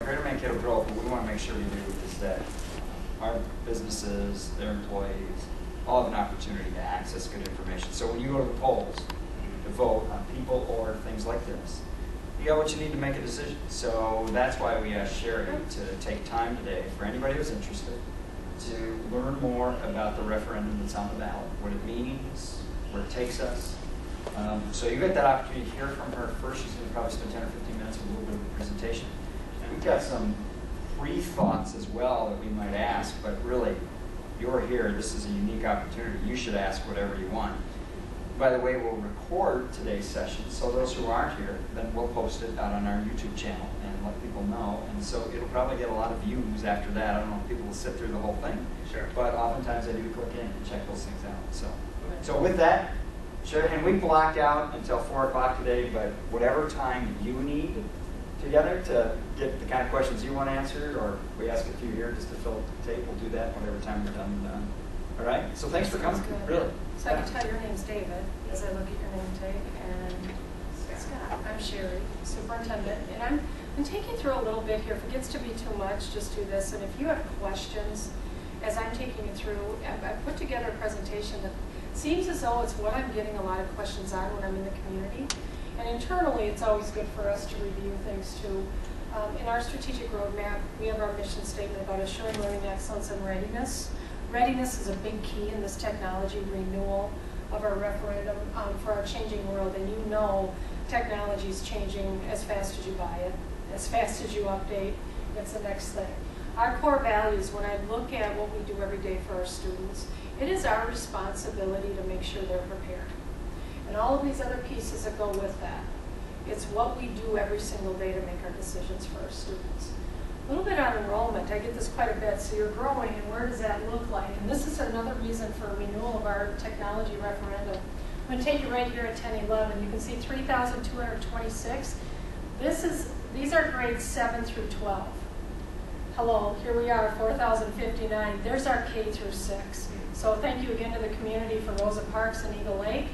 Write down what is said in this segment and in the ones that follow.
Greater Mankato growth, what we want to make sure we do is that our businesses, their employees, all have an opportunity to access good information. So when you go to the polls to vote on people or things like this, you got what you need to make a decision. So that's why we asked Sherry to take time today for anybody who's interested to learn more about the referendum that's on the ballot, what it means, where it takes us. So you get that opportunity to hear from her first. She's going to probably spend 10 or 15 minutes with a little bit of a presentation. And we've got some brief thoughts as well that we might ask, but really, you're here. This is a unique opportunity. You should ask whatever you want. By the way, we'll record today's session, so those who aren't here, then we'll post it out on our YouTube channel and let people know. And so it'll probably get a lot of views after that. I don't know if people will sit through the whole thing. Sure. But oftentimes they do click in and check those things out. So with that, sure. And we blocked out until 4 o'clock today, but whatever time you need together to get the kind of questions you want answered, or we ask a few here just to fill the tape, we'll do that whatever time we're done. All right? So thanks for coming. Really. So I can tell your name's David as I look at your name tag, and Scott. I'm Sherry, superintendent, and I'm taking through a little bit here. If it gets to be too much, just do this. And if you have questions as I'm taking you through, I put together a presentation that seems as though it's what I'm getting a lot of questions on when I'm in the community. And internally, it's always good for us to review things too. In our strategic roadmap, we have our mission statement about assuring learning excellence and readiness. Readiness is a big key in this technology renewal of our referendum for our changing world. And you know technology is changing as fast as you buy it, as fast as you update. It's the next thing. Our core values, when I look at what we do every day for our students, it is our responsibility to make sure they're prepared. And all of these other pieces that go with that. It's what we do every single day to make our decisions for our students. A little bit on enrollment. I get this quite a bit. So you're growing, and where does that look like? And this is another reason for renewal of our technology referendum. I'm going to take you right here at 1011. You can see 3,226. These are grades 7 through 12. Hello, here we are, 4,059. There's our K through 6. So thank you again to the community for Rosa Parks and Eagle Lake.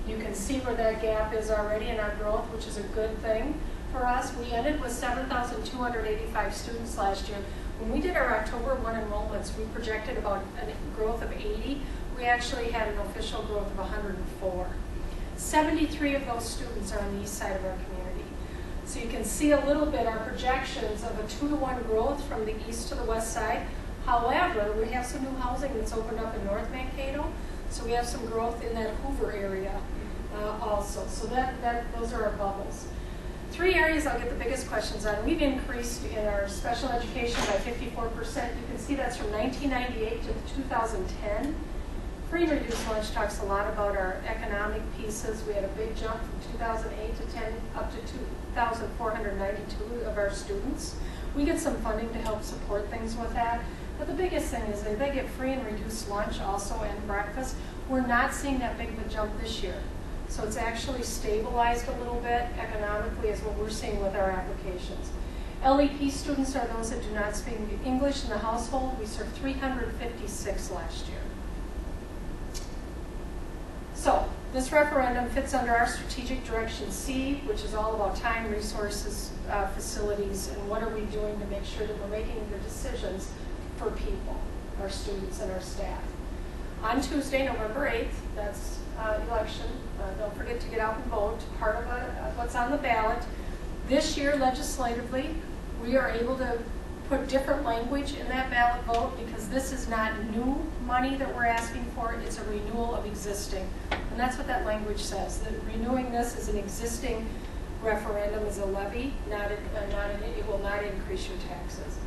You can see where that gap is already in our growth, which is a good thing for us. We ended with 7,285 students last year. When we did our October 1 enrollments, we projected about a growth of 80. We actually had an official growth of 104. 73 of those students are on the east side of our community. So you can see a little bit our projections of a 2-to-1 growth from the east to the west side. However, we have some new housing that's opened up in North Mankato, so we have some growth in that Hoover area also. So those are our bubbles. 3 areas I'll get the biggest questions on. We've increased in our special education by 54%. You can see that's from 1998 to 2010. Free and reduced lunch talks a lot about our economic pieces. We had a big jump from 2008 to 10 up to 2,492 of our students. We get some funding to help support things with that. But the biggest thing is they get free and reduced lunch also and breakfast. We're not seeing that big of a jump this year. So it's actually stabilized a little bit economically is what we're seeing with our applications. LEP students are those that do not speak English in the household. We served 356 last year. So this referendum fits under our strategic direction C, which is all about time, resources, facilities, and what are we doing to make sure that we're making the decisions for people, our students and our staff. On Tuesday, November 8th, that's election. Don't forget to get out and vote. Part of what's on the ballot. This year, legislatively, we are able to put different language in that ballot vote because this is not new money that we're asking for. It's a renewal of existing. And that's what that language says. That renewing this as an existing referendum is a levy, it will not increase your taxes.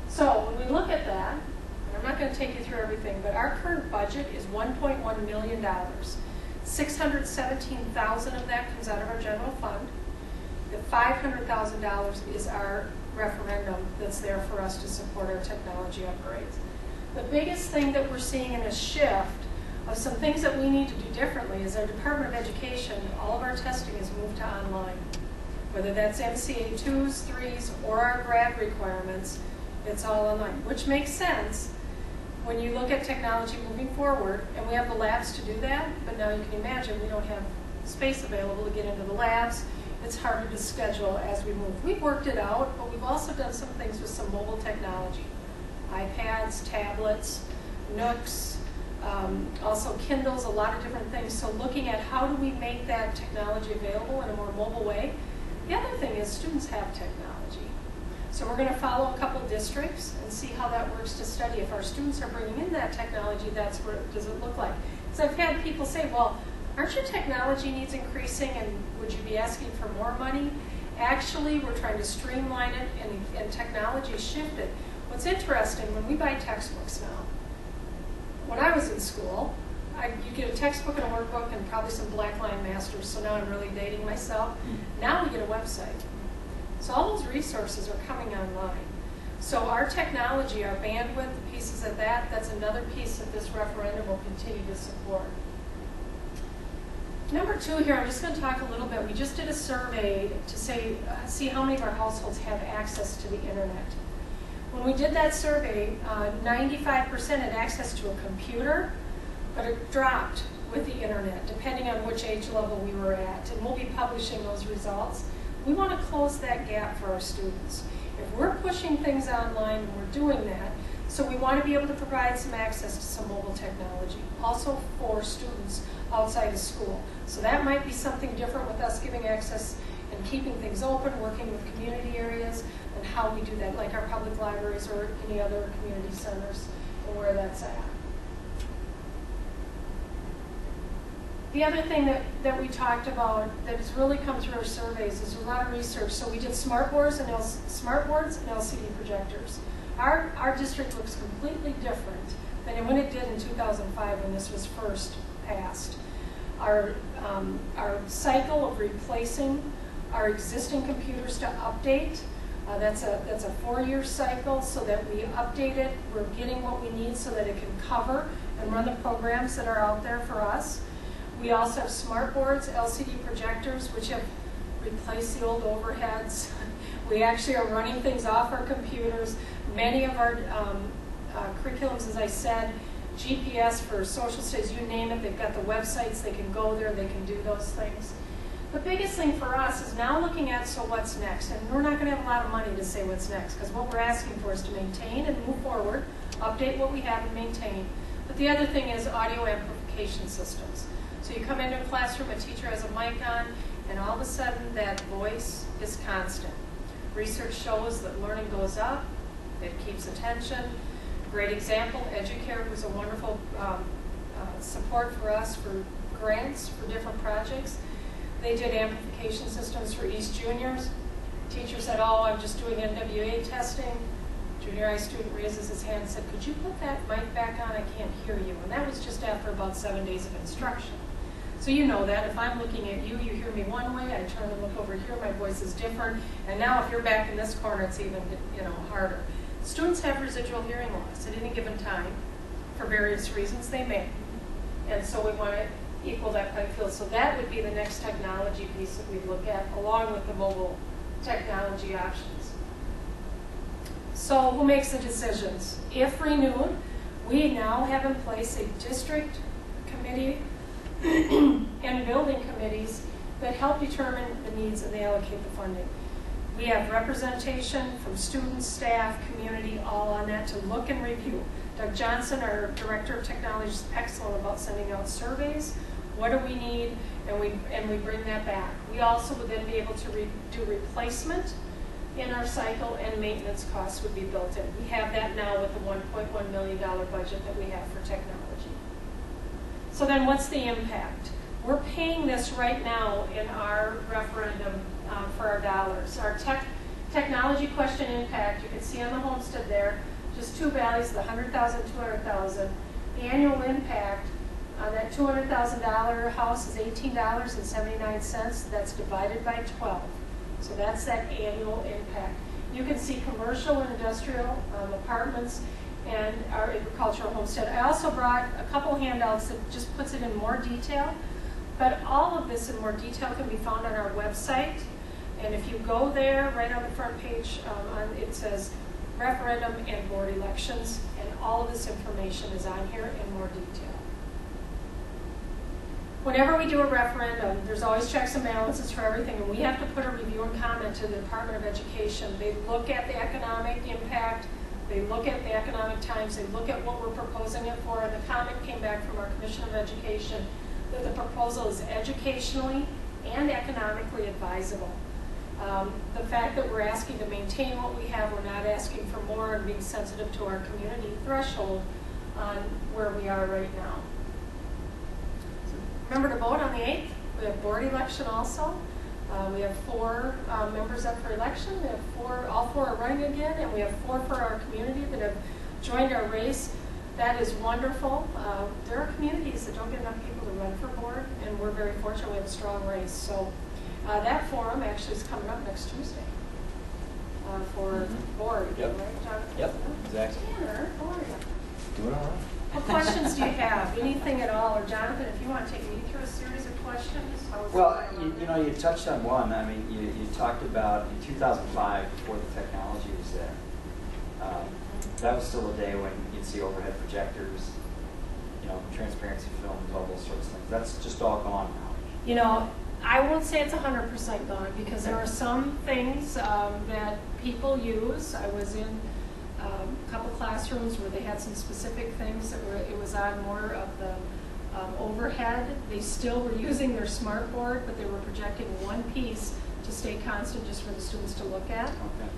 So when we look at that, and I'm not going to take you through everything, but our current budget is $1.1 million. $617,000 of that comes out of our general fund. The $500,000 is our referendum that's there for us to support our technology upgrades. The biggest thing that we're seeing in a shift of some things that we need to do differently is our Department of Education, all of our testing is moved to online. Whether that's MCA 2s, 3s, or our grad requirements, it's all online, which makes sense when you look at technology moving forward, and we have the labs to do that, but now you can imagine we don't have space available to get into the labs. it's harder to schedule as we move. We've worked it out, but we've also done some things with some mobile technology. iPads, tablets, Nooks, also Kindles, a lot of different things. So looking at how do we make that technology available in a more mobile way. The other thing is students have technology. So we're going to follow a couple districts and see how that works to study. If our students are bringing in that technology, that's what does it look like. Because I've had people say, well, aren't your technology needs increasing and would you be asking for more money? Actually, we're trying to streamline it and technology shifted. What's interesting, when we buy textbooks now, when I was in school, you get a textbook and a workbook and probably some black line masters, so now I'm really dating myself. Now we get a website. So all those resources are coming online. So our technology, our bandwidth, the pieces of that, that's another piece that this referendum will continue to support. Number 2 here, I'm just going to talk a little bit. We just did a survey to see how many of our households have access to the internet. When we did that survey, 95% had access to a computer, but it dropped with the internet, depending on which age level we were at. And we'll be publishing those results. We want to close that gap for our students. If we're pushing things online and we're doing that, so we want to be able to provide some access to some mobile technology, also for students outside of school. So that might be something different with us giving access and keeping things open, working with community areas, and how we do that, like our public libraries or any other community centers, and where that's at. The other thing that we talked about that has really come through our surveys is a lot of research. So we did smartboards and LCD projectors. Our district looks completely different than when it did in 2005 when this was first passed. Our cycle of replacing our existing computers to update, that's a 4-year cycle, so that we update it. We're getting what we need so that it can cover and run the programs that are out there for us. We also have smartboards, LCD projectors, which have replaced the old overheads. We actually are running things off our computers. Many of our curriculums, as I said, GPS for social studies, you name it, they've got the websites, they can go there, they can do those things. The biggest thing for us is now looking at, so what's next? And we're not going to have a lot of money to say what's next, because what we're asking for is to maintain and move forward, update what we have and maintain. But the other thing is audio amplification systems. So you come into a classroom, a teacher has a mic on, and all of a sudden that voice is constant. Research shows that learning goes up, it keeps attention. Great example, Educare was a wonderful support for us for grants for different projects. They did amplification systems for East Juniors. Teacher said, oh, I'm just doing NWA testing. Junior high student raises his hand and said, could you put that mic back on? I can't hear you. And that was just after about 7 days of instruction. So you know that if I'm looking at you, you hear me one way, I turn and look over here, my voice is different. And now if you're back in this corner, it's even harder. Students have residual hearing loss at any given time for various reasons they may. And so we want to equal that playing field. So that would be the next technology piece that we look at, along with the mobile technology options. So who makes the decisions? If renewed, we now have in place a district committee and building committees that help determine the needs and they allocate the funding. We have representation from students, staff, community, all on that to look and review. Doug Johnson, our Director of Technology, is excellent about sending out surveys. What do we need? And we bring that back. We also would then be able to do replacement in our cycle, and maintenance costs would be built in. We have that now with the $1.1 million budget that we have for technology. So then what's the impact? We're paying this right now in our referendum for our dollars. Our technology question impact, you can see on the homestead there, just two values, the 100,000, 200,000. The annual impact on that $200,000 house is $18.79. That's divided by 12. So that's that annual impact. You can see commercial and industrial apartments and our agricultural homestead. I also brought a couple handouts that just puts it in more detail. But all of this in more detail can be found on our website. And if you go there, right on the front page, it says referendum and board elections. And all of this information is on here in more detail. whenever we do a referendum, there's always checks and balances for everything, and we have to put a review and comment to the Department of Education. They look at the economic impact, they look at the economic times, they look at what we're proposing it for, and the comment came back from our Commission of Education that the proposal is educationally and economically advisable. The fact that we're asking to maintain what we have, we're not asking for more, and being sensitive to our community threshold on where we are right now. Remember to vote on the 8th. We have board election also. We have 4 members up for election. We have 4, all 4 are running again, and we have 4 for our community that have joined our race. That is wonderful. There are communities that don't get enough people to run for board, and we're very fortunate we have a strong race. So that forum actually is coming up next Tuesday for board. Yep. Right, Jonathan? Yep, exactly. Tanner, how are you? Doing all right. What questions do you have? Anything at all? Or Jonathan, if you want to take me through a series of questions? Well, you touched on one. I mean, you talked about in 2005, before the technology was there. That was still a day when you'd see overhead projectors, transparency films, all those sorts of things. That's just all gone now. I won't say it's 100% gone, because there are some things that people use. I was in a couple classrooms where they had some specific things that it was on more of the overhead. They still were using their smart board, but they were projecting one piece to stay constant just for the students to look at. Okay.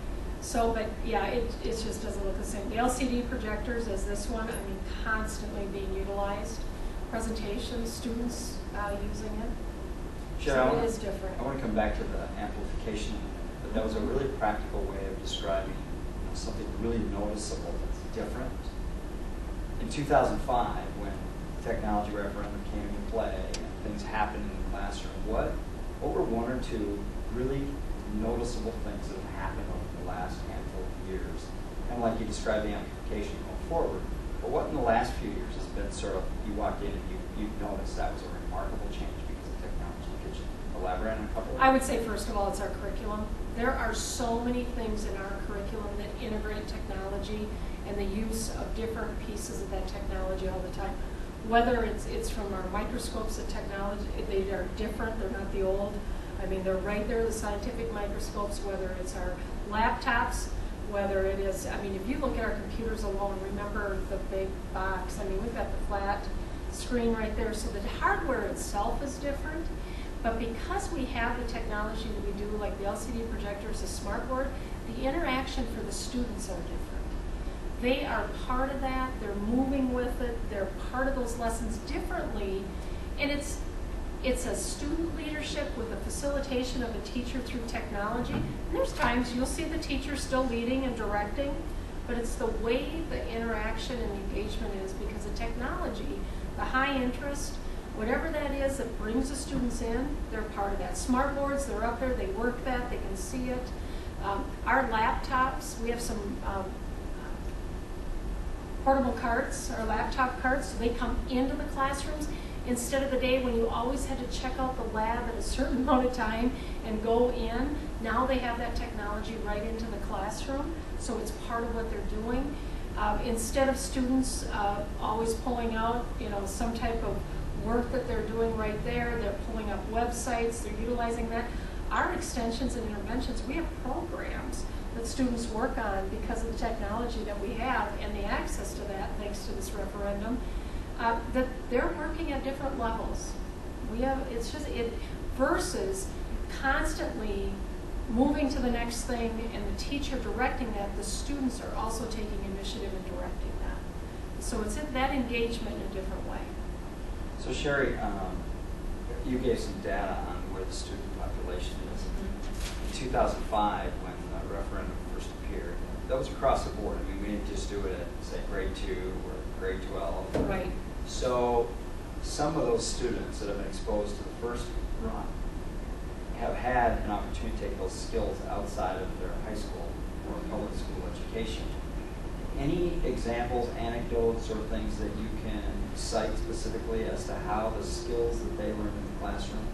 So, but yeah, it just doesn't look the same. The LCD projectors, as this one, I mean, constantly being utilized. Presentations, students using it. Sure, so it is different. I want to come back to the amplification, but that was a really practical way of describing something really noticeable that's different. In 2005, when technology referendum came into play and things happened in the classroom, what were 1 or 2 really noticeable things that have happened over the last handful of years? Kind of like you described the amplification going forward, but what in the last few years has been sort of, you walked in and you noticed that was a remarkable change because of technology? Could you elaborate on a couple of them? I would say, first of all, it's our curriculum. There are so many things in our curriculum that integrate technology and the use of different pieces of that technology all the time. Whether it's from our microscopes of technology, they are different, they're not the old. I mean, they're right there, the scientific microscopes, whether it's our laptops, whether it is, I mean, if you look at our computers alone, remember the big box. I mean, we've got the flat screen right there, so the hardware itself is different. But because we have the technology that we do, like the LCD projectors, the smart board, the interaction for the students are different. They are part of that, they're moving with it, they're part of those lessons differently, and it's a student leadership with the facilitation of a teacher through technology. And there's times you'll see the teacher still leading and directing, but it's the way the interaction and engagement is because of technology, the high interest, whatever that is that brings the students in, they're part of that. Smart boards, they're up there, they work that, they can see it. Our laptops, we have some portable carts, our laptop carts, so they come into the classrooms. Instead of the day when you always had to check out the lab at a certain amount of time and go in, now they have that technology right into the classroom, so it's part of what they're doing. Instead of students always pulling out, some type of work that they're doing right there, they're pulling up websites, they're utilizing that. Our extensions and interventions, we have programs that students work on because of the technology that we have and the access to that thanks to this referendum. That they're working at different levels. Versus constantly moving to the next thing and the teacher directing that, the students are also taking initiative and directing that. So it's in that engagement in a different way. So Sherry, you gave some data on where the student population is. In 2005, when the referendum first appeared, that was across the board. I mean, we didn't just do it at, say, grade 2 or grade 12. Right. So some of those students that have been exposed to the first run have had an opportunity to take those skills outside of their high school or public school education. Any examples, anecdotes, or things that you can cite specifically as to how the skills that they learned in the classroom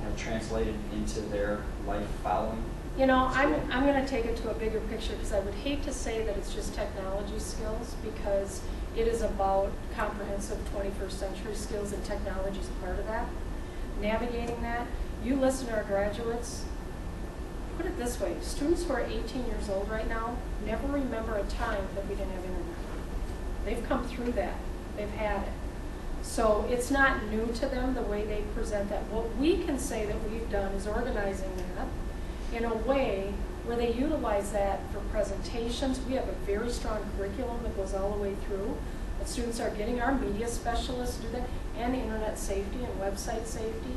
have translated into their life following? I'm going to take it to a bigger picture because I would hate to say that it's just technology skills, because It is about comprehensive 21st century skills, and technology is part of that. Navigating that. You listen to our graduates, put it this way, students who are 18 years old right now never remember a time that we didn't have internet. They've come through that. They've had it. So it's not new to them the way they present that. What we can say that we've done is organizing that in a way where they utilize that for presentations. We have a very strong curriculum that goes all the way through. The students are getting our media specialists to do that, and internet safety and website safety.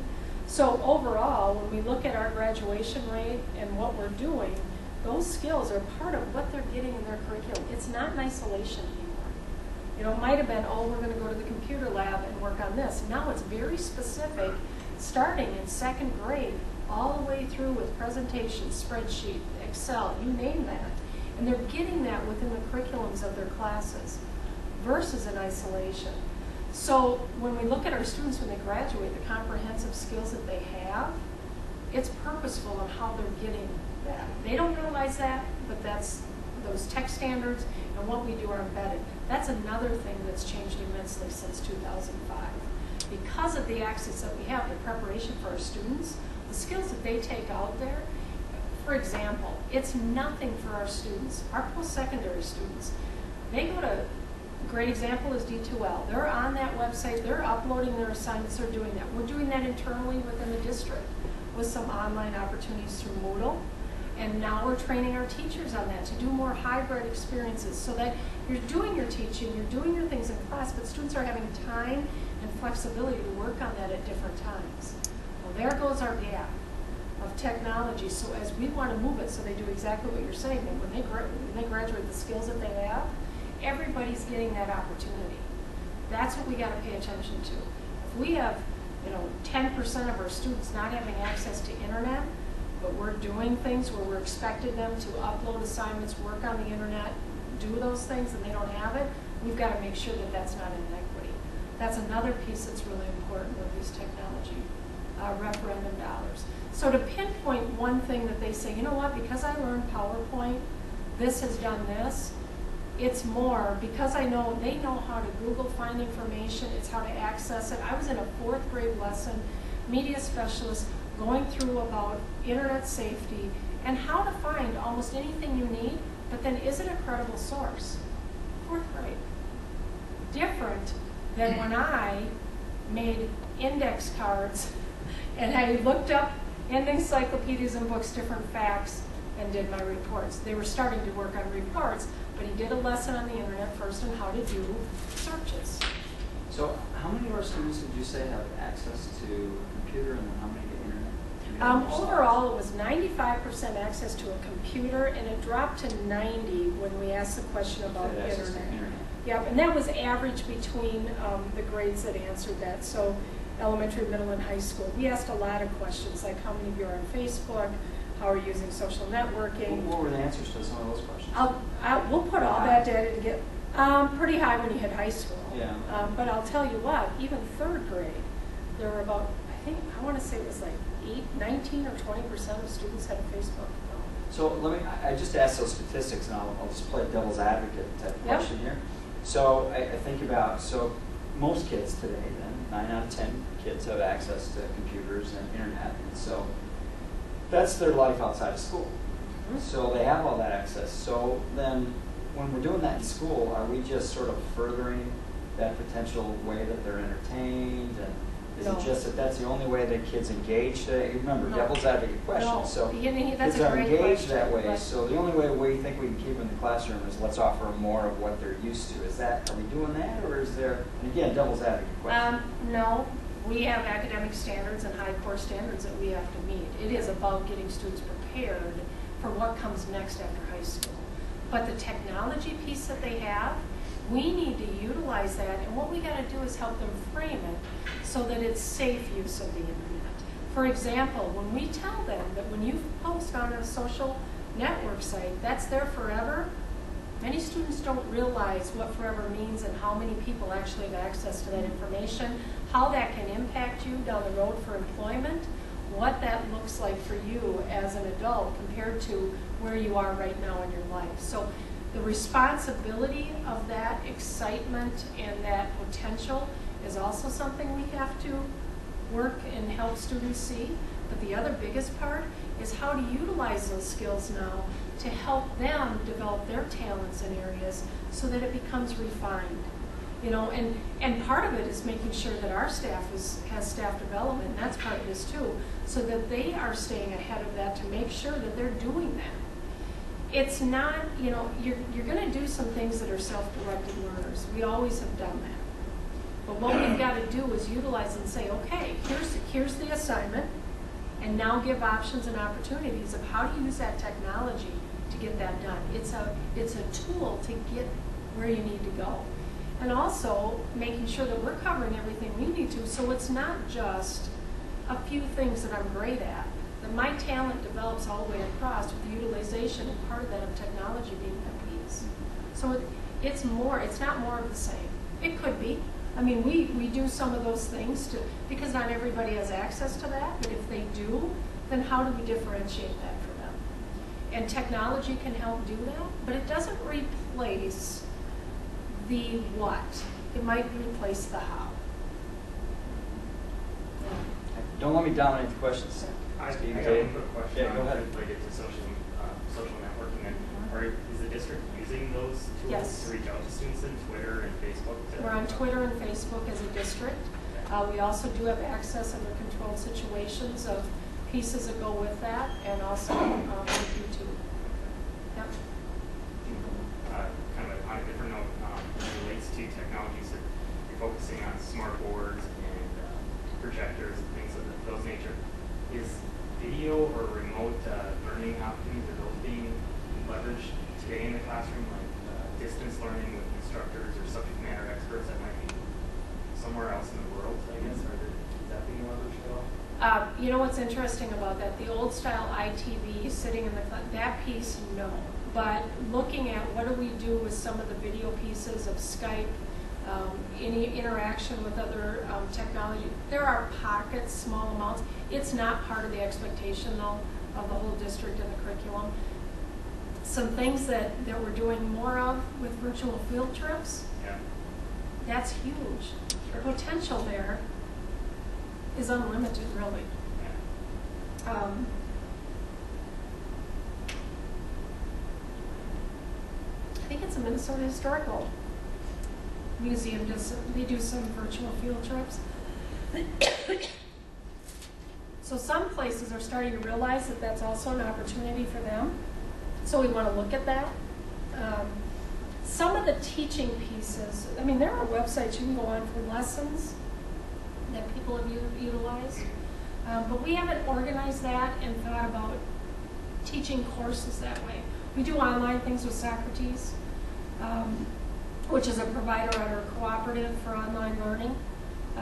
So overall, when we look at our graduation rate and what we're doing, those skills are part of what they're getting in their curriculum. It's not in isolation anymore. You know, it might have been, oh, we're going to go to the computer lab and work on this. Now it's very specific, starting in 2nd grade, all the way through with presentations, spreadsheet, Excel, you name that. And they're getting that within the curriculums of their classes versus in isolation. So when we look at our students when they graduate, the comprehensive skills that they have, it's purposeful in how they're getting that. They don't realize that, but that's those tech standards and what we do are embedded. That's another thing that's changed immensely since 2005. Because of the access that we have, the preparation for our students, the skills that they take out there, for example, it's nothing for our students, our post-secondary students. They go to, a great example is D2L. They're on that website, they're uploading their assignments, they're doing that. We're doing that internally within the district with some online opportunities through Moodle. And now we're training our teachers on that to do more hybrid experiences so that you're doing your teaching, you're doing your things in class, but students are having time and flexibility to work on that at different times. Well, there goes our gap of technology. So as we want to move it so they do exactly what you're saying, and when they graduate, the skills that they have, everybody's getting that opportunity. That's what we got to pay attention to. If we have, 10% of our students not having access to internet, but we're doing things where we're expecting them to upload assignments, work on the internet, do those things, and they don't have it, we've got to make sure that that's not inequity. That's another piece that's really important with these technology referendum dollars. So to pinpoint one thing that they say, you know what, because I learned PowerPoint, this has done this, it's more because they know how to Google find information, it's how to access it. I was in a 4th grade lesson, media specialist, going through about internet safety and how to find almost anything you need, but then is it a credible source? 4th grade. Different than when I made index cards and I looked up in encyclopedias and books different facts and did my reports. They were starting to work on reports, but he did a lesson on the internet first on how to do searches. So how many of our students did you say have access to a computer, and then how many get internet? Overall, it was 95% access to a computer, and it dropped to 90 when we asked the question about internet. Yep, and that was average between the grades that answered that. So elementary, middle, and high school. We asked a lot of questions, like how many of you are on Facebook, how are you using social networking. What were the answers to some of those questions? We'll put all that data to get pretty high when you hit high school. Yeah. But I'll tell you what, even 3rd grade, there were about, I want to say it was like 19 or 20% of students had a Facebook account. So I just asked those statistics, and I'll just play devil's advocate type question here. So I think about, most kids today then, 9 out of 10 kids have access to computers and internet, and so that's their life outside of school. Mm-hmm. So they have all that access. So then when we're doing that in school, are we just sort of furthering that potential way that they're entertained? And is it just that that's the only way that kids engage today? Remember, devil's advocate question. No. So that's kids are engaged that way. Right. So the only way we think we can keep them in the classroom is let's offer them more of what they're used to. Are we doing that, or is there, and again, devil's advocate question? No. We have academic standards and high core standards that we have to meet. It is about getting students prepared for what comes next after high school. But the technology piece that they have, we need to utilize that, and what we got to do is help them frame it so that it's safe use of the internet. For example, when we tell them that when you post on a social network site, that's there forever, many students don't realize what forever means and how many people actually have access to that information, how that can impact you down the road for employment, what that looks like for you as an adult compared to where you are right now in your life. So the responsibility of that excitement and that potential is also something we have to work and help students see. But the other biggest part is how to utilize those skills now to help them develop their talents in areas so that it becomes refined. You know, and part of it is making sure that our staff has staff development, and that's part of this too, so that they are staying ahead of that to make sure that they're doing that. It's not, you know, you're going to do some things that are self-directed learners. We always have done that. But what we've got to do is utilize and say, okay, here's the assignment, and now give options and opportunities of how to use that technology to get that done. It's a tool to get where you need to go. And also making sure that we're covering everything we need to, so it's not just a few things that I'm great at. That my talent develops all the way across with the utilization and part of that of technology being that piece. So it's not more of the same. It could be. I mean, we do some of those things because not everybody has access to that, but if they do, then how do we differentiate that for them? And technology can help do that, but it doesn't replace the what. It might replace the how. Don't let me dominate the questions. I Steve, got okay? one quick question. Yeah, go ahead. Related to social networking. And is the district using those tools Yes. to reach out to students in Twitter and Facebook? We're on Twitter and Facebook as a district. We also do have access under controlled situations of pieces that go with that, and also with YouTube. Yep. Kind of on a different note, it relates to technologies that you're focusing on smart boards and projectors and things of those nature. Is video or remote learning opportunities, are those being leveraged today in the classroom, like distance learning with instructors or subject matter experts that might be somewhere else in the world, I guess? Is that being leveraged at all? You know what's interesting about that? The old style ITV sitting in the class, that piece, no. But looking at what do we do with some of the video pieces of Skype, any interaction with other technology, there are pockets, small amounts. It's not part of the expectation, though, of the whole district and the curriculum. Some things that we're doing more of with virtual field trips, Yeah. that's huge. Sure. The potential there is unlimited, really. Yeah. I think it's a Minnesota Historical Museum. They do some virtual field trips. So some places are starting to realize that that's also an opportunity for them. So we want to look at that. Some of the teaching pieces, I mean, there are websites you can go on for lessons that people have utilized. But we haven't organized that and thought about teaching courses that way. We do online things with Socrates, which is a provider at our cooperative for online learning.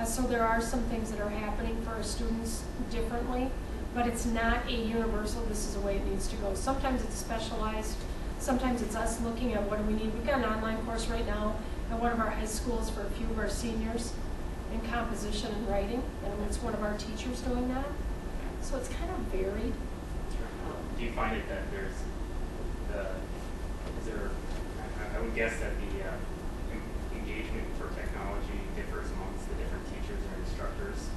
So there are some things that are happening for our students differently, but it's not a universal, this is the way it needs to go. Sometimes it's specialized, sometimes it's us looking at what do we need. We've got an online course right now at one of our high schools for a few of our seniors in composition and writing, and it's one of our teachers doing that. So it's kind of varied. Do you find it that there's I would guess that the engagement for technology differs amongst the different teachers and instructors.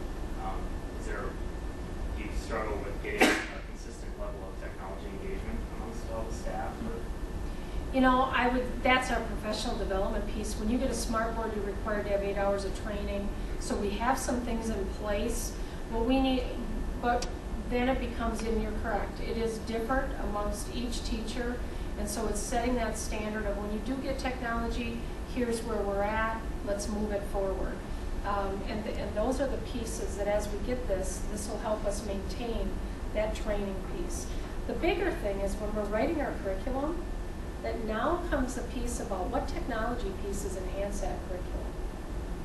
Do you struggle with getting a consistent level of technology engagement amongst all the staff? Or? You know, that's our professional development piece. When you get a smart board, you're required to have 8 hours of training. So we have some things in place. What we need, but then it becomes, and you're correct, it is different amongst each teacher. And so it's setting that standard of when you do get technology, here's where we're at, let's move it forward. And those are the pieces that as we get this will help us maintain that training piece. The bigger thing is when we're writing our curriculum, that now comes the piece about what technology pieces enhance that curriculum.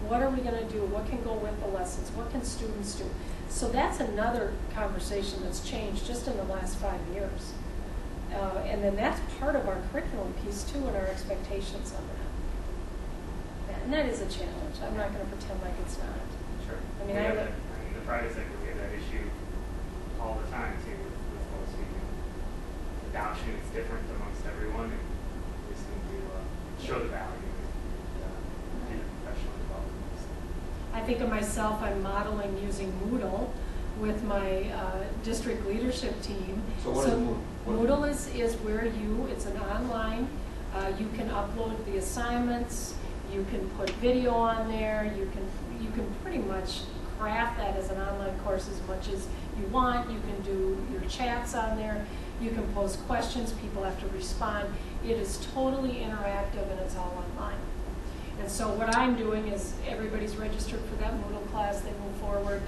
What are we going to do? What can go with the lessons? What can students do? So that's another conversation that's changed just in the last 5 years. And then that's part of our curriculum piece too, and our expectations on that. And that is a challenge. I'm not going to pretend like it's not. Sure. I mean, the private sector, we have that issue all the time too with most speaking. Adoption is different amongst everyone, and we just need to think of myself, I'm modeling using Moodle with my district leadership team. So what is Moodle? Moodle is where it's an online, you can upload the assignments, you can put video on there, you can pretty much craft that as an online course as much as you want. You can do your chats on there, you can pose questions, people have to respond. It is totally interactive and it's all online. And so what I'm doing is everybody's registered for that Moodle class, they move forward.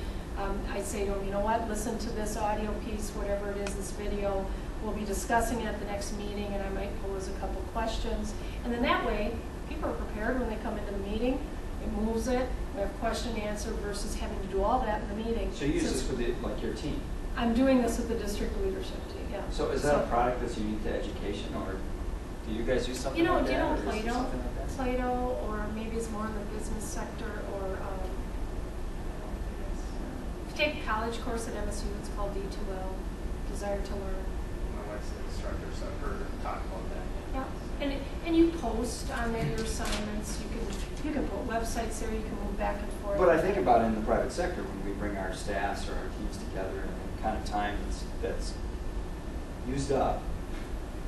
I say to them, you know what, listen to this audio piece, whatever it is, this video. We'll be discussing it at the next meeting, and I might pose a couple questions. And then that way, people are prepared when they come into the meeting. It moves it. We have question and answer versus having to do all that in the meeting. So you use this with your team? I'm doing this with the district leadership team, yeah. So is that a product that's unique to education, or do you guys use something like that? You know, or is it Plato, something like that? Plato, or maybe it's more in the business sector, or if you take a college course at MSU, it's called D2L, Desire to Learn. My wife's an instructor, so I've heard her talk about that. Yeah, and you post on there your assignments. You can put websites there. You can move back and forth. But I think about it in the private sector when we bring our staffs or our teams together, and the kind of time that's used up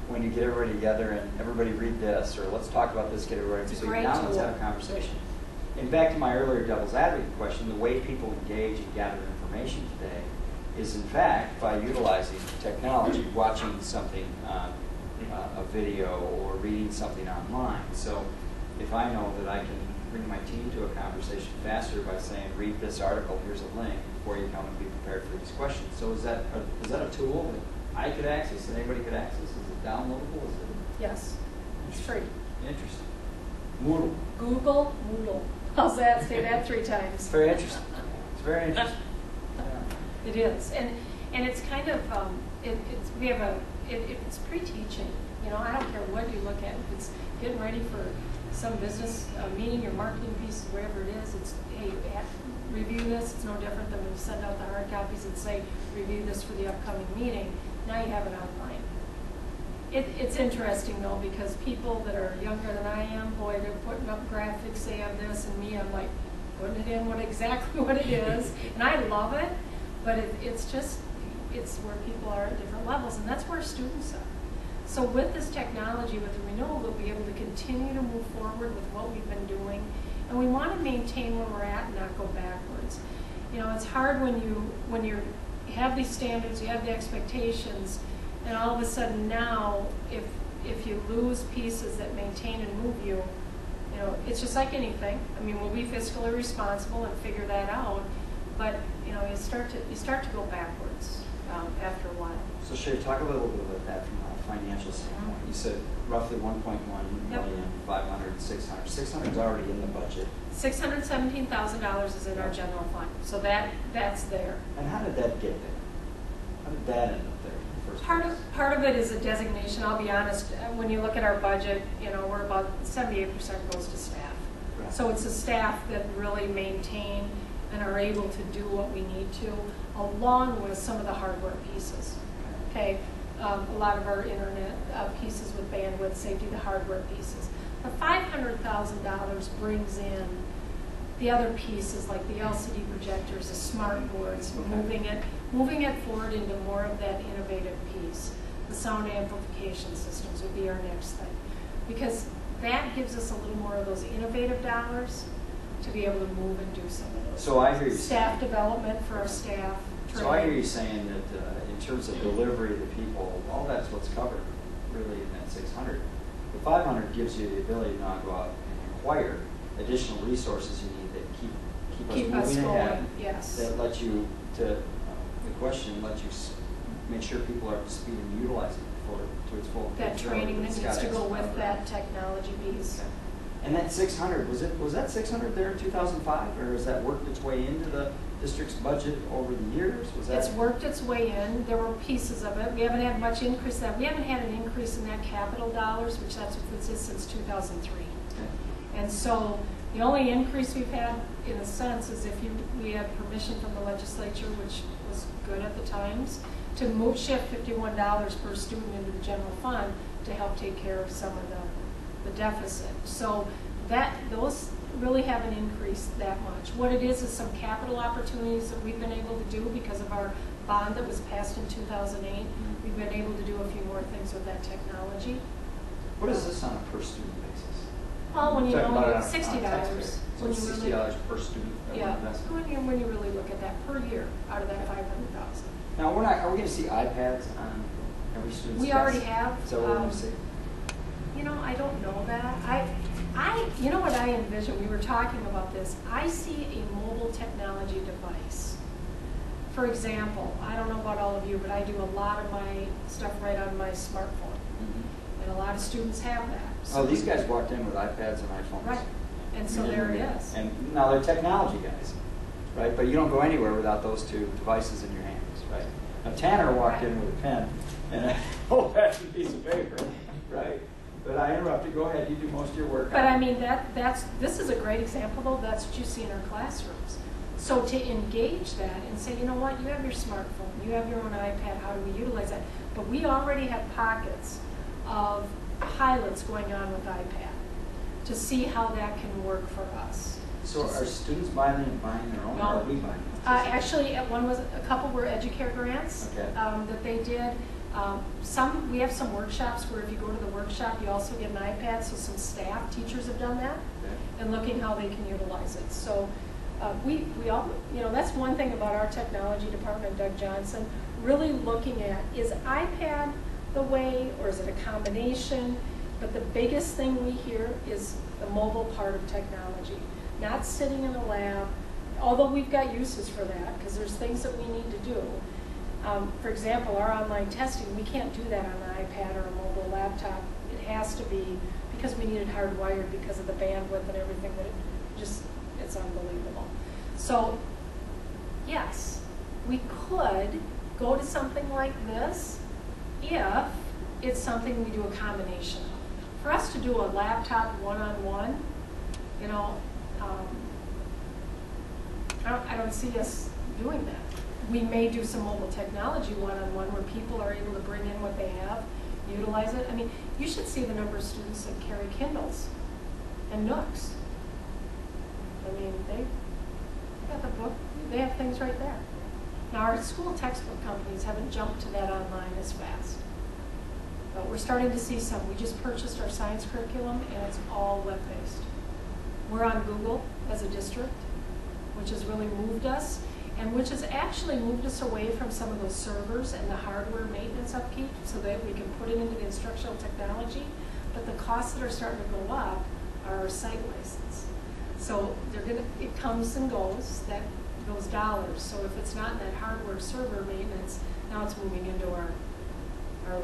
when you get everybody together and everybody read this, or let's talk about this, get everybody. It's a So great now let's tool. have a conversation. And back to my earlier devil's advocate question, the way people engage and gather information today is in fact by utilizing technology, watching something, a video, or reading something online. So if I know that I can bring my team to a conversation faster by saying, read this article, here's a link, before you come and be prepared for these questions. So is that a tool that I could access, that anybody could access? Is it downloadable? Is it? Yes, it's free. Interesting. Moodle. Google Moodle. How's that? Say that 3 times. It's very interesting. It's very interesting. Yeah. It is, and it's kind of it's pre-teaching. You know, I don't care what you look at. If it's getting ready for some business meeting, your marketing piece, wherever it is, it's hey, review this. It's no different than when you send out the hard copies and say review this for the upcoming meeting. Now you have it online. It's interesting though, because people that are younger than I am, boy, they're putting up graphics. They have this, and me, I'm like putting it in exactly what it is, and I love it. But it's where people are at different levels, and that's where students are. So with this technology, with the renewal, we'll be able to continue to move forward with what we've been doing, and we want to maintain where we're at and not go backwards. You know, it's hard when you have these standards, you have the expectations, and all of a sudden now, if you lose pieces that maintain and move you, you know, it's just like anything. I mean, we'll be fiscally responsible and figure that out, but you know, you start to go backwards after a while. So Sherry, talk a little bit about that from a financial standpoint. You said roughly 1.1 million, 500, 600. 600 is already in the budget. $617,000 is in our general fund, so that's there. And how did that get there? How did that end up there in the first place? Part of it is a designation. I'll be honest. When you look at our budget, you know, we're about 78% goes to staff. Right. So So it's the staff that really maintain and are able to do what we need to, along with some of the hardware pieces. Okay, a lot of our internet pieces with bandwidth, safety, the hardware pieces. The $500,000 brings in the other pieces like the LCD projectors, the smart boards, moving it forward into more of that innovative piece. The sound amplification systems would be our next thing, because that gives us a little more of those innovative dollars to be able to move and do some of those. So I hear you. Staff development for our staff. So I hear you saying that in terms of delivery to people, all that's what's covered really in that 600. The 500 gives you the ability to now go out and acquire additional resources you need that keep us moving ahead. Going, yes. That let you the question lets you make sure people are up to speed and utilizing it to its full That potential. training that It's needs got to go its with cover. that technology piece. Okay. And that 600, was that 600 there in 2005, or has that worked its way into the district's budget over the years? Was that? It's worked its way in. There were pieces of it. We haven't had much increase. We haven't had an increase in that capital dollars, which that's what this is since 2003. Okay. And so the only increase we've had, in a sense, is if we had permission from the legislature, which was good at the times, to shift $51 per student into the general fund to help take care of some of the deficit. So those really haven't increased that much. What it is some capital opportunities that we've been able to do because of our bond that was passed in 2008. We've been able to do a few more things with that technology. What is this on a per student basis? Well, when you Talking know about you it have on $60. taxpayer. So When it's you $60 really, per student that yeah, we're investing? when you really look at that per year out of that 500,000. Now, are we going to see iPads on every student's We desk? already have. Is that what we're going to see? You know, I don't know that. You know what I envision? We were talking about this. I see a mobile technology device. For example, I don't know about all of you, but I do a lot of my stuff right on my smartphone. And a lot of students have that. So Oh, these guys walked in with iPads and iPhones. Right. And so there it is. And now they're technology guys, right? But you don't go anywhere without those two devices in your hands, right? Now Tanner walked in with a pen and a old-fashioned piece of paper, right? But I interrupted. Go ahead. You do most of your work. But I mean, this is a great example, though. That's what you see in our classrooms. So to engage that and say, you know what, you have your smartphone, you have your own iPad, how do we utilize that? But we already have pockets of pilots going on with iPad to see how that can work for us. So are students buying their own, No. or are we buying them? Actually, a couple were Educare grants Okay. that they did. We have some workshops where if you go to the workshop, you also get an iPad. So some staff, teachers have done that, Okay. and looking how they can utilize it. So we all, that's one thing about our technology department, Doug Johnson, really looking at, is iPad the way, or is it a combination? But the biggest thing we hear is the mobile part of technology, not sitting in a lab, although we've got uses for that, because there's things that we need to do. For example, our online testing, we can't do that on an iPad or a mobile laptop. It has to be, because we need it hardwired because of the bandwidth and everything, that it's unbelievable. So, yes, we could go to something like this if it's something we do a combination of. For us to do a laptop one-on-one, I don't see us doing that. We may do some mobile technology one-on-one where people are able to bring in what they have, utilize it. I mean, you should see the number of students that carry Kindles and Nooks. I mean, they got the book, they have things right there. Now, our school textbook companies haven't jumped to that online as fast. But we're starting to see some. We just purchased our science curriculum, and it's all web-based. We're on Google as a district, which has really moved us, and which has actually moved us away from some of those servers and the hardware maintenance upkeep so that we can put it into the instructional technology. But the costs that are starting to go up are our site license. So it comes and goes, those dollars. So if it's not in that hardware server maintenance, now it's moving into our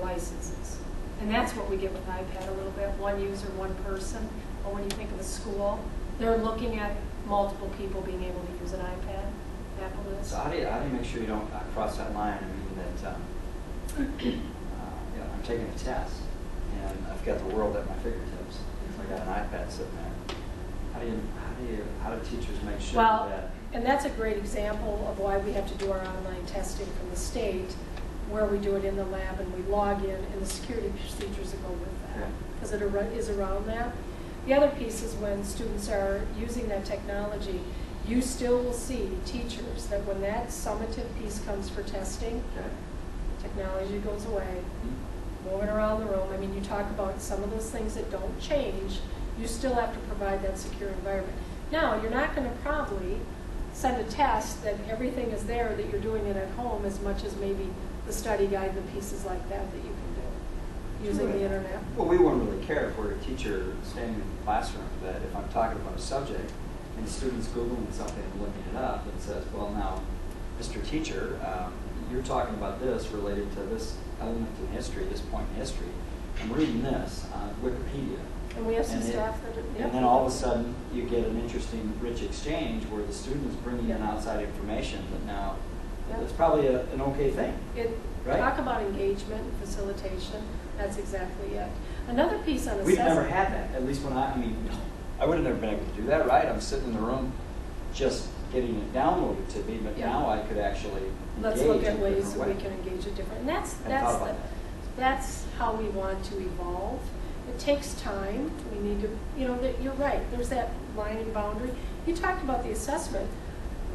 licenses. And that's what we get with iPad a little bit, one user, one person. Or when you think of a school, they're looking at multiple people being able to use an iPad. Apple is. So how do you make sure you don't cross that line? I mean that I'm taking a test and I've got the world at my fingertips. I got an iPad sitting there. How do teachers make sure that? And that's a great example of why we have to do our online testing from the state, where we do it in the lab and we log in, and the security procedures that go with that, because it is around that. The other piece is when students are using that technology, you still will see teachers that when that summative piece comes for testing, technology goes away, moving around the room. I mean, you talk about some of those things that don't change, you still have to provide that secure environment. Now, you're not going to probably send a test that everything is there, that you're doing it at home, as much as maybe the study guide and pieces like that you can do using the internet. Well, we wouldn't really care if we're a teacher standing in the classroom, that if I'm talking about a subject and the student's Googling something and looking it up, and says, well, now, Mr. Teacher, you're talking about this related to this element in history, this point in history. I'm reading this on Wikipedia. And we have some staff that and then all of a sudden, you get an interesting, rich exchange where the student is bringing in outside information that now, it's probably an okay thing. Right? Talk about engagement and facilitation. That's exactly it. Another piece on assessment. We've never had that. At least when I would have never been able to do that, right? I'm sitting in the room just getting it downloaded to me, but now I could actually Let's look at ways that we can engage it different. And that's how we want to evolve. takes time. We need to, you know, you're right, there's that line and boundary. You talked about the assessment.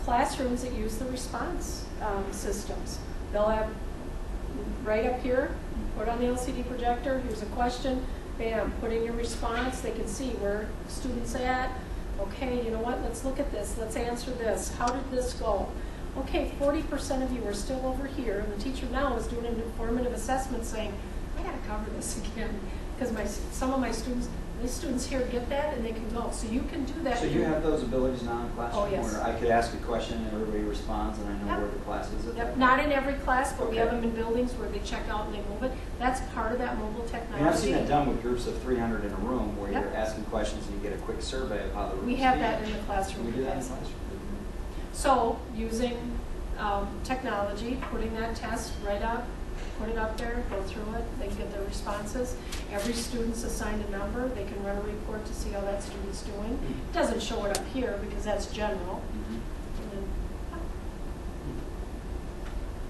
Classrooms that use the response systems, they'll have right up here, put on the LCD projector, here's a question, bam, put in your response, they can see where students at. Okay, you know what, let's look at this, let's answer this, how did this go? Okay, 40% of you are still over here, and the teacher now is doing an informative assessment saying, I gotta cover this again, because some of my students, these students here get that and they can go. So you can do that. So you have those abilities now in classroom? Oh, yes. Where I could ask a question and everybody responds and I know Yep. where the class is at Yep. that Not point? in every class, but we have Okay. them in buildings where they check out and they move it. That's part of that mobile I technology. mean, I've seen it done with groups of 300 in a room where Yep. you're asking questions and you get a quick survey of how the room We is have feeling. that in the classroom We do that in the capacity. classroom? So using technology, putting that test right up, put it up there, go through it, they get their responses. Every student's assigned a number, they can run a report to see how that student's doing. It doesn't show it up here because that's general. Mhm. And then,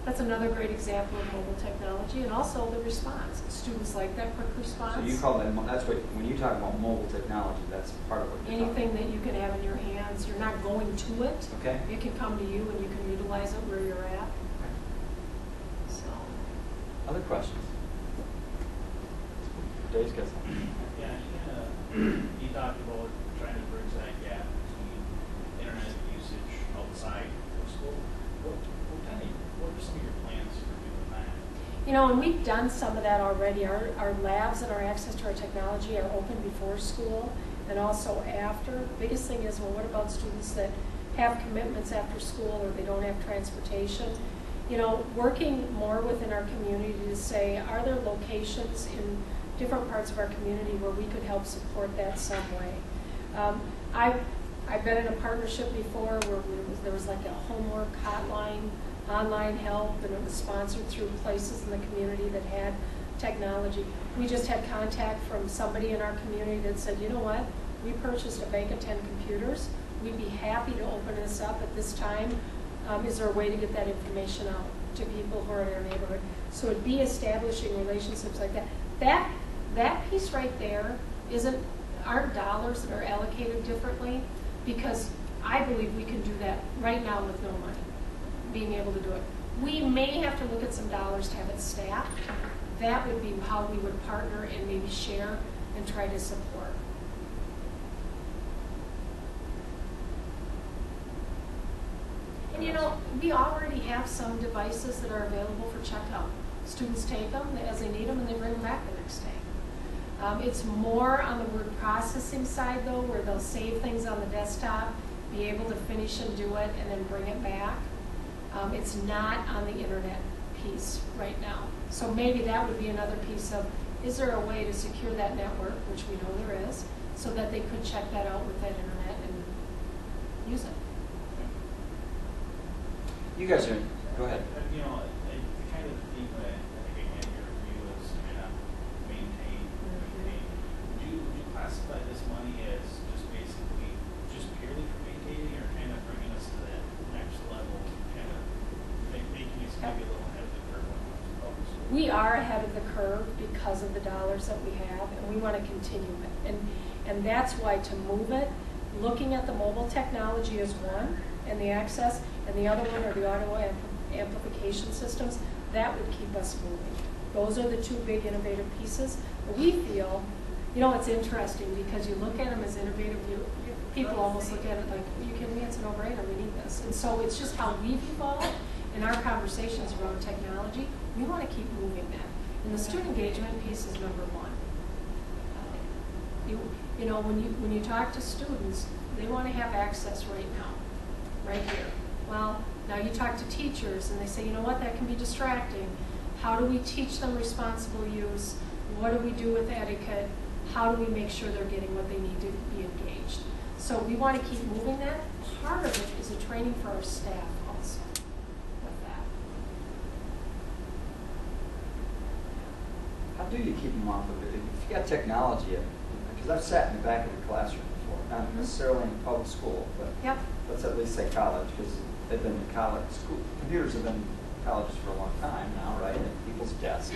that's another great example of mobile technology, and also the response. Students like that quick response. So you call that, that's what, when you talk about mobile technology, that's part of what you're talking Anything about. that you can have in your hands, you're not going to it. Okay. It can come to you and you can utilize it where you're at. So, Other questions? Dave's got something. Yeah, you talked about trying to bridge that gap between internet usage outside of school. What are some of your plans for doing that? you know, and we've done some of that already. Our labs and our access to our technology are open before school and also after. Biggest thing is, well, what about students that have commitments after school or they don't have transportation? You know, working more within our community to say, are there locations in different parts of our community where we could help support that some way? I've been in a partnership before where there was like a homework hotline, online help, and it was sponsored through places in the community that had technology. We just had contact from somebody in our community that said, you know what, we purchased a bank of 10 computers. We'd be happy to open this up at this time. Is there a way to get that information out to people who are in our neighborhood? So it'd be establishing relationships like that. That piece right there aren't dollars that are allocated differently, because I believe we can do that right now with no money, being able to do it. We may have to look at some dollars to have it staffed. That would be how we would partner and maybe share and try to support. And you know, we already have some devices that are available for checkout. Students take them as they need them and they bring them back the next day. It's more on the word processing side though, where they'll save things on the desktop, be able to finish and do it, and then bring it back. It's not on the internet piece right now. So maybe that would be another piece of, is there a way to secure that network, which we know there is, so that they could check that out with that internet and use it. You guys are, go ahead. You know, the kind of theme that I think I get your view is kind of maintain. Would you classify this money as just basically just purely for maintaining, or kind of bringing us to that next level, kind of making us maybe a little ahead of the curve when it comes to public school? We are ahead of the curve because of the dollars that we have, and we want to continue it. And that's why, to move it, looking at the mobile technology is one, and the access, and the other one are the audio amplification systems. That would keep us moving. Those are the two big innovative pieces. But we feel, you know, it's interesting because you look at them as innovative, people almost look at it like, are you kidding me? It's a no-brainer, we need this. And so it's just how we've evolved in our conversations around technology. We want to keep moving that. And the student engagement piece is number one. You know, when you talk to students, they want to have access right now, right here. Well, now you talk to teachers and they say, you know what, that can be distracting. How do we teach them responsible use? What do we do with etiquette? How do we make sure they're getting what they need to be engaged? So we want to keep moving that. Part of it is a training for our staff also with that. How do you keep them off of it? If you got technology, because I've sat in the back of the classroom before, not necessarily in public school, but Yep. let's at least say college, because they've been in college school. Computers have been in colleges for a long time now, right? At people's desks.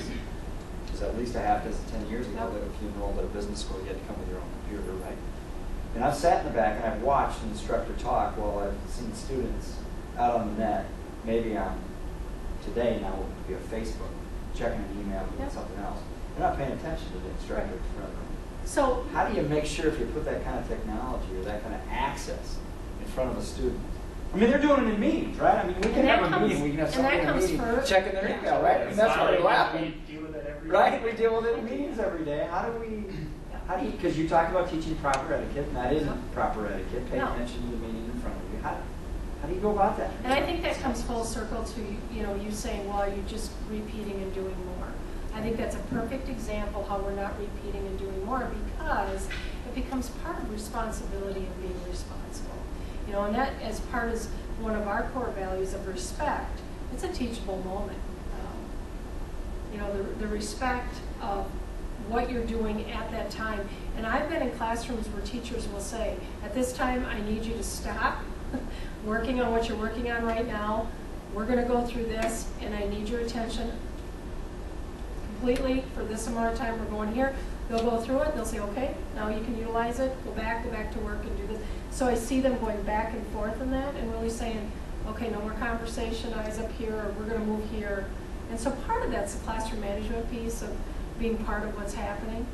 Because at least a half dozen, 10 years ago, Yep. that if you enrolled at a business school, you had to come with your own computer, right? And I've sat in the back and I've watched an instructor talk while I've seen students out on the net, maybe on today now would be a Facebook, checking an email, doing Yep. something else. They're not paying attention to the instructor in front of them. So How do you make sure if you put that kind of technology or that kind of access in front of a student? I mean, they're doing it in meetings, right? I mean, we can And that have a comes- meeting, we can have and somebody that in a comes meeting first. checking their email, right? And that's why we laugh. We deal with it every Right, day. we deal with it in meetings every day. How do you, because you talk about teaching proper etiquette, and that isn't proper etiquette. Pay No. attention to the meeting in front of you. How do you go about that? And I think that comes full circle to, you saying, well, you're just repeating and doing more. I think that's a perfect example how we're not repeating and doing more, because it becomes part of responsibility of being responsible. And that, as part of one of our core values of respect, it's a teachable moment. The respect of what you're doing at that time. And I've been in classrooms where teachers will say, at this time, I need you to stop working on what you're working on right now. We're going to go through this, and I need your attention completely for this amount of time. We're going here. They'll go through it. They'll say, okay, now you can utilize it. Go back to work and do this. So I see them going back and forth in that and really saying, okay, no more conversation, eyes up here, or we're going to move here. And so part of that's the classroom management piece of being part of what's happening.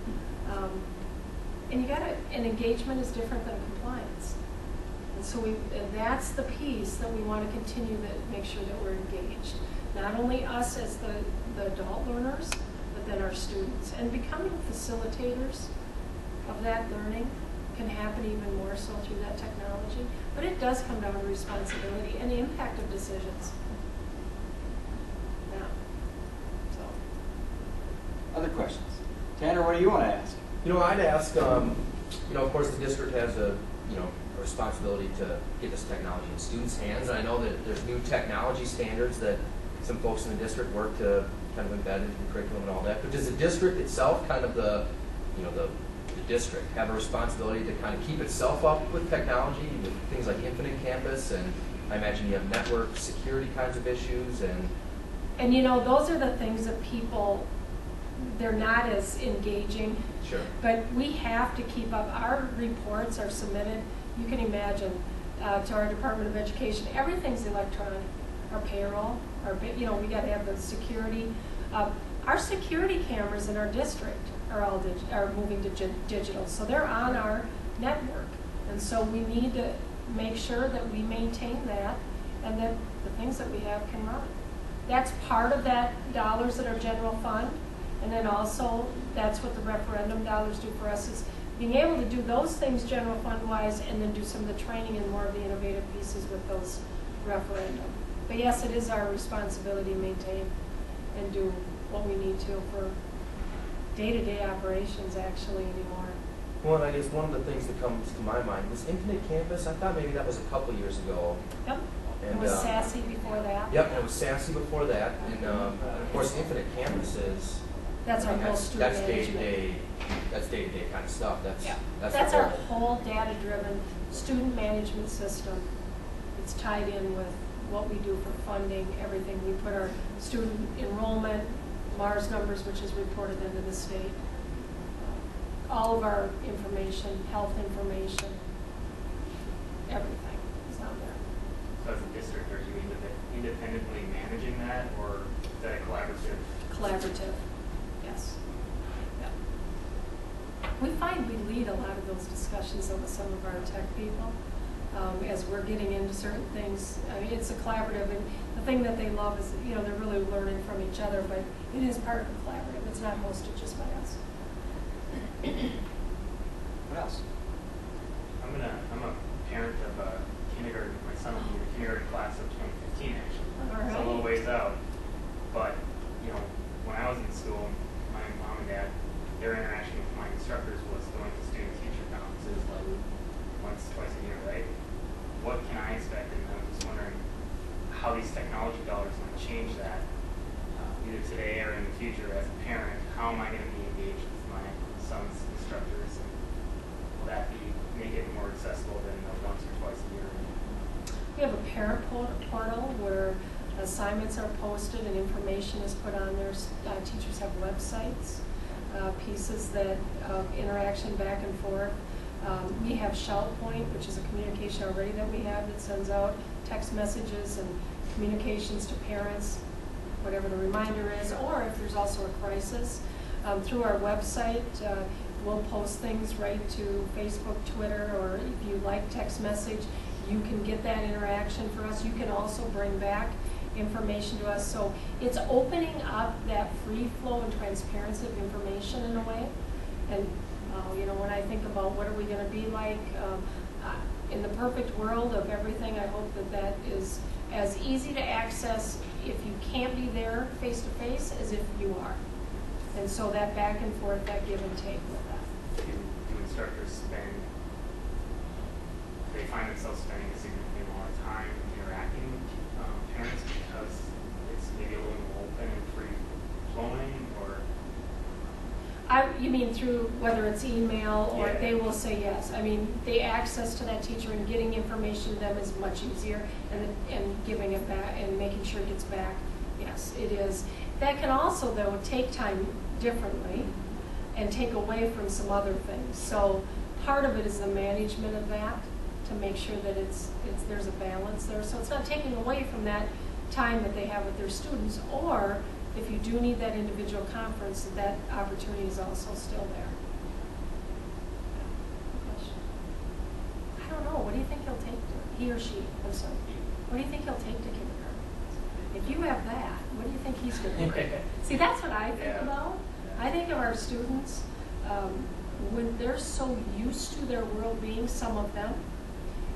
And engagement is different than compliance. And so that's the piece that we want to continue to make sure that we're engaged. Not only us as the adult learners, but then our students. And becoming facilitators of that learning can happen even more so through that technology. But it does come down to responsibility and the impact of decisions. Yeah. So. Other questions? Tanner, what do you want to ask? I'd ask, of course the district has a responsibility to get this technology in students' hands. And I know that there's new technology standards that some folks in the district work to kind of embed into the curriculum and all that. But does the district itself, kind of the district, have a responsibility to kind of keep itself up with technology, with things like Infinite Campus, and I imagine you have network security kinds of issues, and those are the things that people, they're not as engaging. Sure. But we have to keep up. Our reports are submitted, you can imagine, to our Department of Education. Everything's electronic. Our payroll, we got to have the security. Our security cameras in our district are moving to digital, so they're on our network. And so we need to make sure that we maintain that, and that the things that we have can run. That's part of that dollars that are general fund. And then also, that's what the referendum dollars do for us, is being able to do those things general fund-wise, and then do some of the training and more of the innovative pieces with those referendum. But yes, it is our responsibility to maintain and do what we need to for day-to-day operations actually anymore. well, and I guess one of the things that comes to my mind was Infinite Campus. I thought maybe that was a couple years ago. Yep. And, It was SASE before that. Yep, and it was SASE before that, and of course Infinite Campus is. That's our whole student That's management. day-to-day. That's day-to-day kind of stuff. Yeah. That's That's the our whole. whole data-driven student management system. It's tied in with what we do for funding, everything. We put our student enrollment, MARS numbers, which is reported into the state. All of our information, health information, everything is on there. So as a district, are you independently managing that, or is that a collaborative? Collaborative, yes. Yeah. We find we lead a lot of those discussions with some of our tech people as we're getting into certain things. I mean, it's a collaborative, and the thing that they love is, they're really learning from each other, but it is part of the collaborative. It's not hosted just by us. What else? I'm a parent of a kindergarten. My son will be in the kindergarten class of 2015 actually. All It's a right. little ways out. But when I was in school, my mom and dad, their interaction with my instructors was going to student-teacher conferences like once, twice a year, right? What can I expect? And I'm just wondering how these technology dollars might change that, either today or in the future. As a parent, how am I going to be engaged with my son's instructors? And will that make it more accessible than once or twice a year? We have a parent portal where Assignments are posted and information is put on there. Teachers have websites, pieces that interaction back and forth. We have Shout Point, which is a communication already that we have that sends out text messages and communications to parents, whatever the reminder is, or if there's also a crisis. Through our website, we'll post things right to Facebook, Twitter, or if you like text message, you can get that interaction for us. You can also bring back information to us. So it's opening up that free flow and transparency of information in a way. And you know, when I think about what are we going to be like, in the perfect world of everything, I hope that that is as easy to access if you can't be there face to face as if you are. And so that back and forth, that give and take with that. Do instructors spend, they find themselves spending a significant amount of time interacting with parents because it's maybe a little more open and free flowing, or? You mean through whether it's email or Yeah. they will say yes. I mean, the access to that teacher and getting information to them is much easier, and giving it back and making sure it gets back. Yes, it is. That can also, though, take time differently and take away from some other things. So part of it is the management of that to make sure that there's a balance there. So it's not taking away from that time that they have with their students, or if you do need that individual conference, that opportunity is also still there. I don't know. What do you think he'll take to, he or she, I'm sorry. What do you think he'll take to kindergarten? If you have that, what do you think he's going to do? See, that's what I think Yeah. about. I think of our students, when they're so used to their world being, some of them,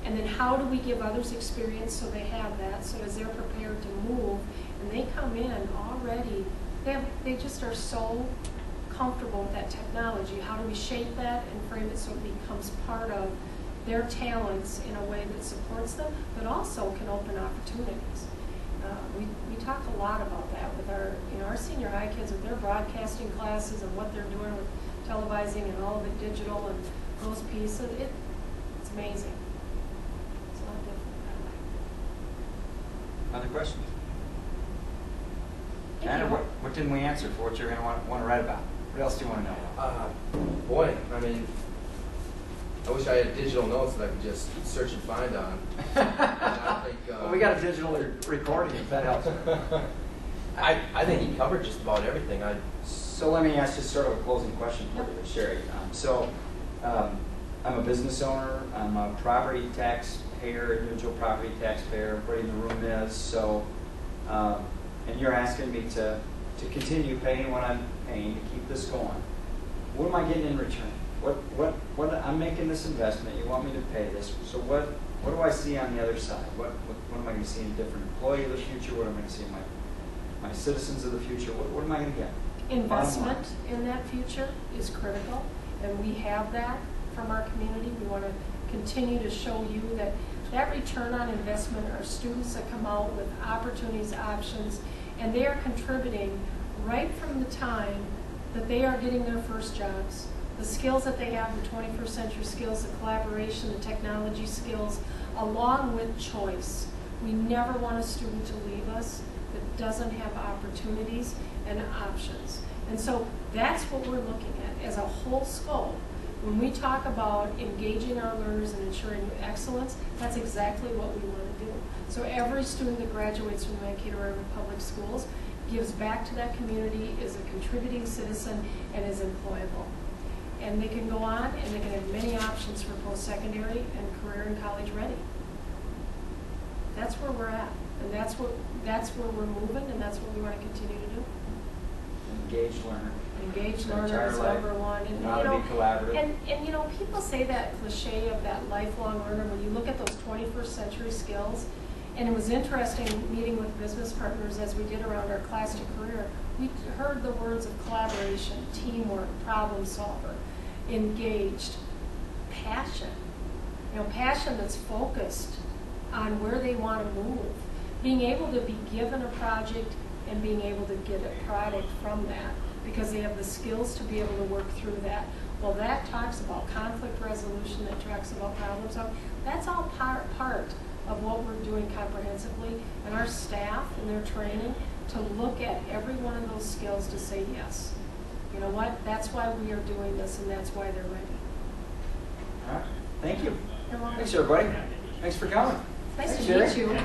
and then how do we give others experience so they have that, so as they're prepared to move, and they come in already, they just are so comfortable with that technology. How do we shape that and frame it so it becomes part of their talents in a way that supports them, but also can open opportunities? We talk a lot about that with our senior high kids with their broadcasting classes and what they're doing with televising and all of it digital and those pieces. It's amazing. It's a lot different that way. Other questions? Thank Tanner, you. what didn't we answer for what you're going to want to write about? What else do you want to know about? Boy, I mean, I wish I had digital notes that I could just search and find on. I think, Well, we got a digital recording if that helps. I think he covered just about everything. So let me ask you sort of a closing question for you, Sherry. I'm a business owner. I'm a property taxpayer, individual property taxpayer. Everybody in the room is. So, and you're asking me to continue paying what I'm paying to keep this going. What am I getting in return? What I'm making this investment. You want me to pay this. So what do I see on the other side? What am I going to see in a different employee of the future? What am I going to see in my citizens of the future? What am I going to get? Investment in that future is critical, and we have that from our community. We want to continue to show you that return on investment are students that come out with opportunities, options, and they are contributing right from the time that they are getting their first jobs. The skills that they have, the 21st century skills, the collaboration, the technology skills, along with choice. We never want a student to leave us that doesn't have opportunities and options. And so that's what we're looking at as a whole scope. When we talk about engaging our learners and ensuring excellence, that's exactly what we want to do. So every student that graduates from Mankato Area Public Schools gives back to that community, is a contributing citizen, and is employable. And they can go on and they can have many options for post-secondary and career and college ready. That's where we're at. And that's where we're moving, and that's what we want to continue to do. Engaged learner. Engaged Their learner is entire life. number one. And, How to be collaborative. and you know, people say that cliche of that lifelong learner. When you look at those 21st century skills, and it was interesting meeting with business partners as we did around our class to career, we heard the words of collaboration, teamwork, problem solver, engaged, passion. You know, passion that's focused on where they want to move. Being able to be given a project and being able to get a product from that because they have the skills to be able to work through that. Well, that talks about conflict resolution, that talks about problem solving. That's all part of what we're doing comprehensively, and our staff and their training to look at every one of those skills to say yes. You know what? That's why we are doing this, and that's why they're ready. All right. Thank you. You're welcome. Thanks, everybody. Thanks for coming. Nice to Sherry. meet you.